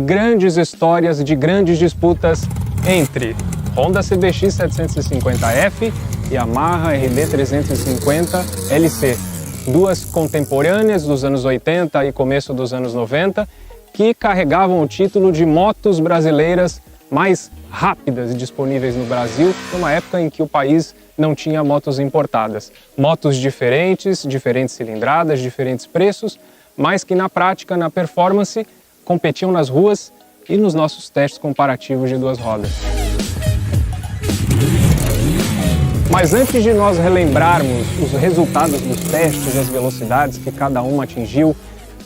grandes histórias de grandes disputas entre Honda CBX 750F e Yamaha RD 350 LC. Duas contemporâneas dos anos 80 e começo dos anos 90 que carregavam o título de motos brasileiras mais rápidas disponíveis no Brasil, numa época em que o país não tinha motos importadas. Motos diferentes, diferentes cilindradas, diferentes preços, mas que na prática, na performance, competiam nas ruas e nos nossos testes comparativos de duas rodas. Mas antes de nós relembrarmos os resultados dos testes e as velocidades que cada uma atingiu,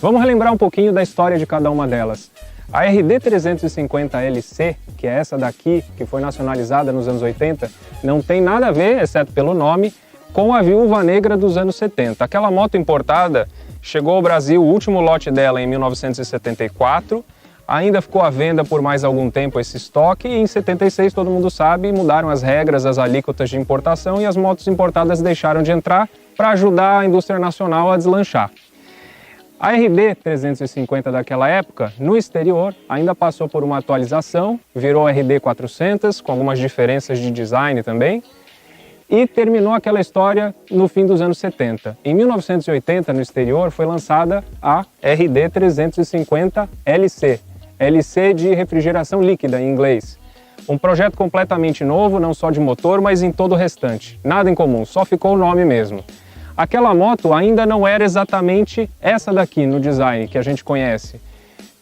vamos relembrar um pouquinho da história de cada uma delas. A RD 350 LC, que é essa daqui, que foi nacionalizada nos anos 80, não tem nada a ver, exceto pelo nome, com a Viúva Negra dos anos 70. Aquela moto importada chegou ao Brasil, o último lote dela em 1974, ainda ficou à venda por mais algum tempo esse estoque e em 76, todo mundo sabe, mudaram as regras, as alíquotas de importação e as motos importadas deixaram de entrar para ajudar a indústria nacional a deslanchar. A RD 350 daquela época, no exterior, ainda passou por uma atualização, virou RD 400, com algumas diferenças de design também, e terminou aquela história no fim dos anos 70. Em 1980, no exterior, foi lançada a RD 350 LC, LC de refrigeração líquida em inglês. Um projeto completamente novo, não só de motor, mas em todo o restante. Nada em comum, só ficou o nome mesmo. Aquela moto ainda não era exatamente essa daqui no design que a gente conhece.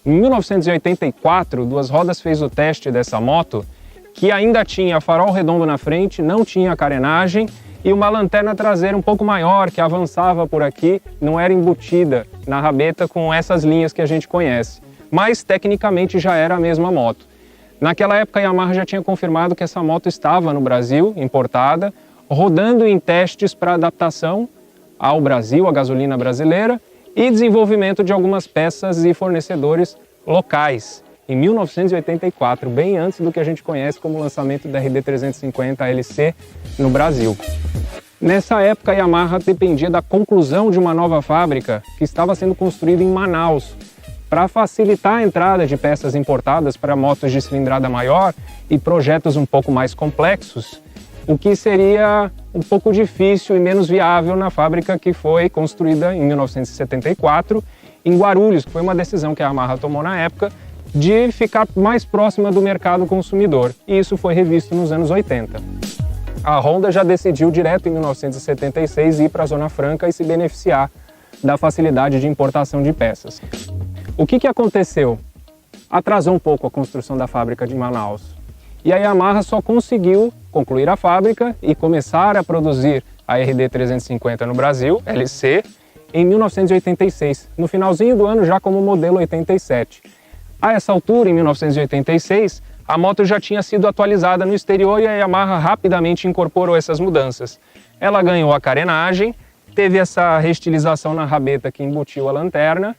Em 1984, Duas Rodas fez o teste dessa moto, que ainda tinha farol redondo na frente, não tinha carenagem e uma lanterna traseira um pouco maior que avançava por aqui, não era embutida na rabeta com essas linhas que a gente conhece. Mas tecnicamente já era a mesma moto. Naquela época a Yamaha já tinha confirmado que essa moto estava no Brasil, importada, rodando em testes para adaptação ao Brasil, à gasolina brasileira, e desenvolvimento de algumas peças e fornecedores locais, em 1984, bem antes do que a gente conhece como lançamento da RD 350 LC no Brasil. Nessa época, a Yamaha dependia da conclusão de uma nova fábrica que estava sendo construída em Manaus, para facilitar a entrada de peças importadas para motos de cilindrada maior e projetos um pouco mais complexos, o que seria um pouco difícil e menos viável na fábrica que foi construída em 1974 em Guarulhos, que foi uma decisão que a Yamaha tomou na época de ficar mais próxima do mercado consumidor, e isso foi revisto nos anos 80. A Honda já decidiu direto em 1976 ir para a Zona Franca e se beneficiar da facilidade de importação de peças. O que aconteceu? Atrasou um pouco a construção da fábrica de Manaus. E a Yamaha só conseguiu concluir a fábrica e começar a produzir a RD 350 no Brasil, LC, em 1986, no finalzinho do ano já como modelo 87. A essa altura, em 1986, a moto já tinha sido atualizada no exterior e a Yamaha rapidamente incorporou essas mudanças. Ela ganhou a carenagem, teve essa restilização na rabeta que embutiu a lanterna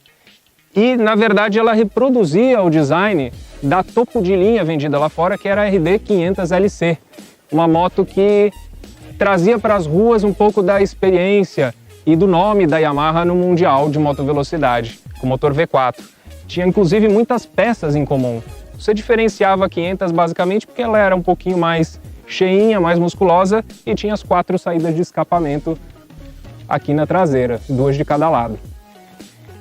e, na verdade, ela reproduzia o design da topo de linha vendida lá fora, que era a RD 500 LC, uma moto que trazia para as ruas um pouco da experiência e do nome da Yamaha no Mundial de motovelocidade, com motor V4. Tinha inclusive muitas peças em comum. Você diferenciava a 500 basicamente porque ela era um pouquinho mais cheinha, mais musculosa e tinha as 4 saídas de escapamento aqui na traseira, 2 de cada lado.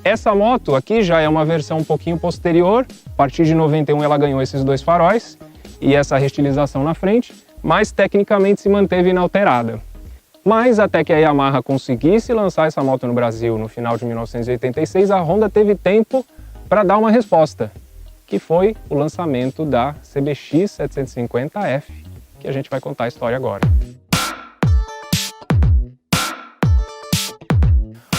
Essa moto aqui já é uma versão um pouquinho posterior, a partir de 91 ela ganhou esses 2 faróis e essa restilização na frente, mas tecnicamente se manteve inalterada. Mas até que a Yamaha conseguisse lançar essa moto no Brasil no final de 1986, a Honda teve tempo para dar uma resposta, que foi o lançamento da CBX 750F, que a gente vai contar a história agora.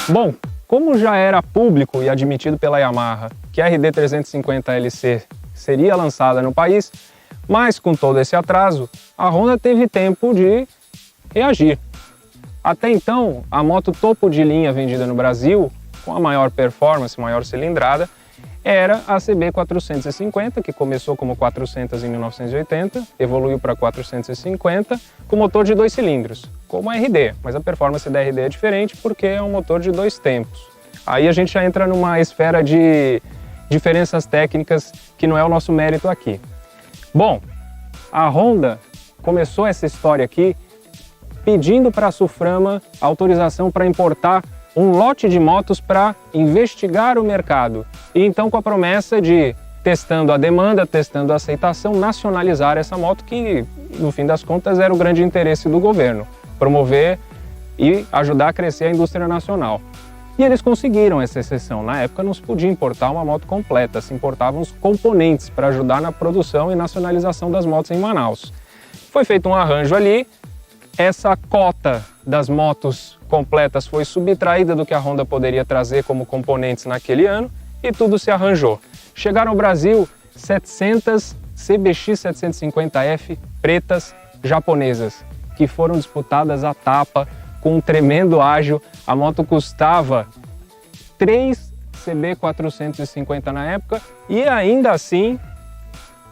Bom, como já era público e admitido pela Yamaha que a RD 350 LC seria lançada no país, mas com todo esse atraso, a Honda teve tempo de reagir. Até então, a moto topo de linha vendida no Brasil, com a maior performance, maior cilindrada, era a CB450, que começou como 400 em 1980, evoluiu para 450, com motor de 2 cilindros, como a RD, mas a performance da RD é diferente porque é um motor de 2 tempos. Aí a gente já entra numa esfera de diferenças técnicas que não é o nosso mérito aqui. Bom, a Honda começou essa história aqui pedindo para a Suframa autorização para importar um lote de motos para investigar o mercado. E então com a promessa de, testando a demanda, testando a aceitação, nacionalizar essa moto que, no fim das contas, era o grande interesse do governo, promover e ajudar a crescer a indústria nacional. E eles conseguiram essa exceção. Na época não se podia importar uma moto completa, se importavam os componentes para ajudar na produção e nacionalização das motos em Manaus. Foi feito um arranjo ali, essa cota das motos completas foi subtraída do que a Honda poderia trazer como componentes naquele ano e tudo se arranjou. Chegaram ao Brasil 700 CBX 750F pretas japonesas, que foram disputadas à tapa com um tremendo ágio. A moto custava 3 CB 450 na época e ainda assim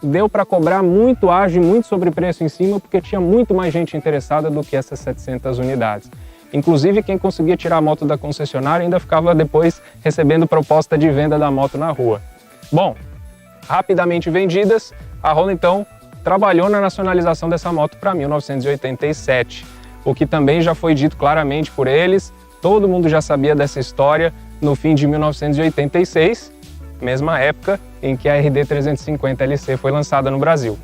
deu para cobrar muito ágio e muito sobrepreço em cima, porque tinha muito mais gente interessada do que essas 700 unidades. Inclusive, quem conseguia tirar a moto da concessionária ainda ficava depois recebendo proposta de venda da moto na rua. Bom, rapidamente vendidas, a Honda então trabalhou na nacionalização dessa moto para 1987, o que também já foi dito claramente por eles, todo mundo já sabia dessa história no fim de 1986, mesma época em que a RD 350 LC foi lançada no Brasil.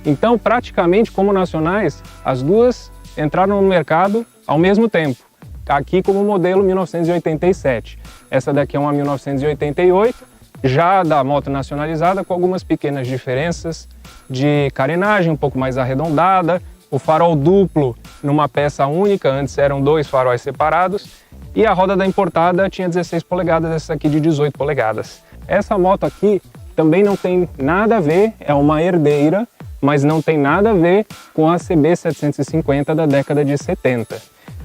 Então, praticamente como nacionais, as duas entraram no mercado ao mesmo tempo, aqui como modelo 1987. Essa daqui é uma 1988, já da moto nacionalizada, com algumas pequenas diferenças de carenagem, um pouco mais arredondada, o farol duplo numa peça única, antes eram 2 faróis separados, e a roda da importada tinha 16 polegadas, essa aqui de 18 polegadas. Essa moto aqui também não tem nada a ver, é uma herdeira, mas não tem nada a ver com a CB 750 da década de 70.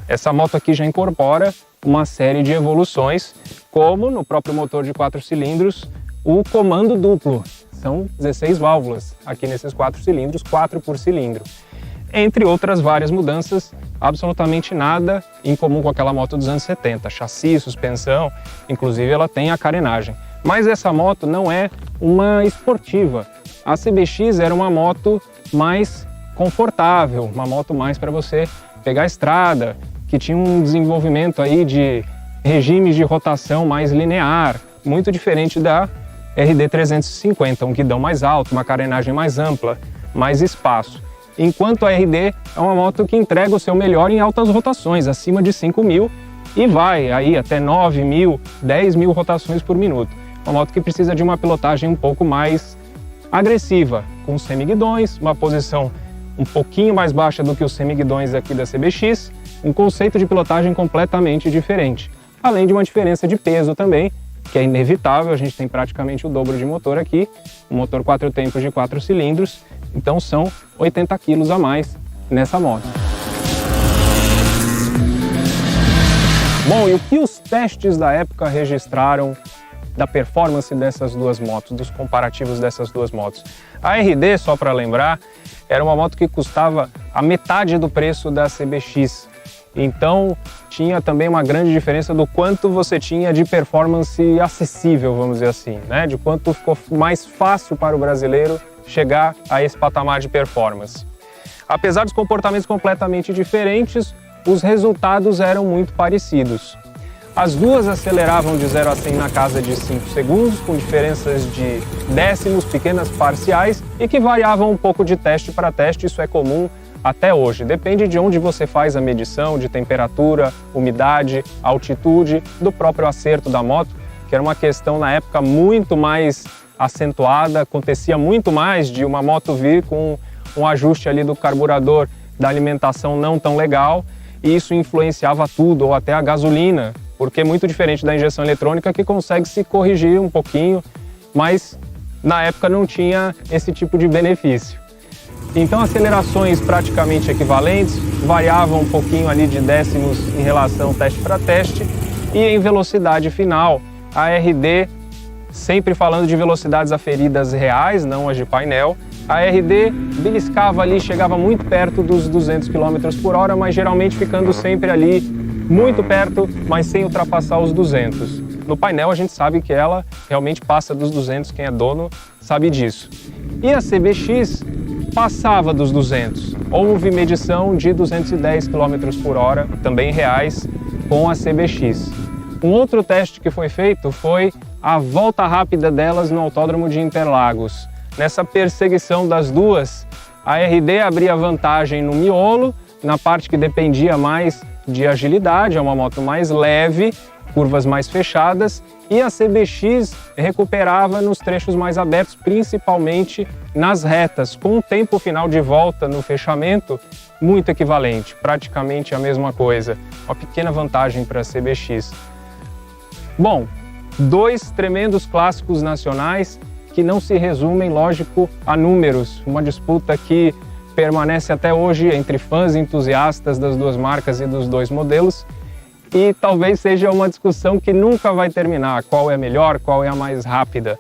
Essa moto aqui já incorpora uma série de evoluções, como no próprio motor de 4 cilindros, o comando duplo. São 16 válvulas aqui nesses 4 cilindros, 4 por cilindro. Entre outras várias mudanças, absolutamente nada em comum com aquela moto dos anos 70. Chassi, suspensão, inclusive ela tem a carenagem. Mas essa moto não é uma esportiva. A CBX era uma moto mais confortável, uma moto mais para você pegar a estrada, que tinha um desenvolvimento aí de regimes de rotação mais linear, muito diferente da RD 350, um guidão mais alto, uma carenagem mais ampla, mais espaço. Enquanto a RD é uma moto que entrega o seu melhor em altas rotações, acima de 5.000 e vai aí até 9.000, 10.000 rotações por minuto. Uma moto que precisa de uma pilotagem um pouco mais agressiva, com semiguidões, uma posição um pouquinho mais baixa do que os semiguidões aqui da CBX, um conceito de pilotagem completamente diferente. Além de uma diferença de peso também, que é inevitável, a gente tem praticamente o dobro de motor aqui, um motor 4 tempos de 4 cilindros, então são 80 quilos a mais nessa moto. Bom, e o que os testes da época registraram da performance dessas duas motos, dos comparativos dessas duas motos? A RD, só para lembrar, era uma moto que custava a metade do preço da CBX, então tinha também uma grande diferença do quanto você tinha de performance acessível, vamos dizer assim, né? De quanto ficou mais fácil para o brasileiro chegar a esse patamar de performance. Apesar dos comportamentos completamente diferentes, os resultados eram muito parecidos. As duas aceleravam de 0 a 100 na casa de 5 segundos, com diferenças de décimos, pequenas parciais, e que variavam um pouco de teste para teste, isso é comum até hoje. Depende de onde você faz a medição, de temperatura, umidade, altitude, do próprio acerto da moto, que era uma questão na época muito mais acentuada, acontecia muito mais de uma moto vir com um ajuste ali do carburador da alimentação não tão legal, e isso influenciava tudo, ou até a gasolina, porque é muito diferente da injeção eletrônica, que consegue se corrigir um pouquinho, mas na época não tinha esse tipo de benefício. Então acelerações praticamente equivalentes, variavam um pouquinho ali de décimos em relação teste para teste, e em velocidade final, a RD, sempre falando de velocidades aferidas reais, não as de painel, a RD beliscava ali, chegava muito perto dos 200 km por hora, mas geralmente ficando sempre ali muito perto, mas sem ultrapassar os 200. no painel a gente sabe que ela realmente passa dos 200, quem é dono sabe disso. E a CBX passava dos 200. Houve medição de 210 km por hora, também reais, com a CBX. Um outro teste que foi feito foi a volta rápida delas no Autódromo de Interlagos. Nessa perseguição das duas, a RD abria vantagem no miolo, na parte que dependia mais de agilidade, é uma moto mais leve, curvas mais fechadas, e a CBX recuperava nos trechos mais abertos, principalmente nas retas, com um tempo final de volta no fechamento muito equivalente, praticamente a mesma coisa. Uma pequena vantagem para a CBX. Bom, dois tremendos clássicos nacionais que não se resumem, lógico, a números. Uma disputa que permanece até hoje entre fãs e entusiastas das duas marcas e dos dois modelos. E talvez seja uma discussão que nunca vai terminar. Qual é a melhor, qual é a mais rápida?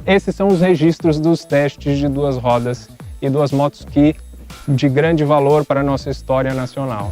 Esses são os registros dos testes de duas rodas e duas motos de grande valor para a nossa história nacional.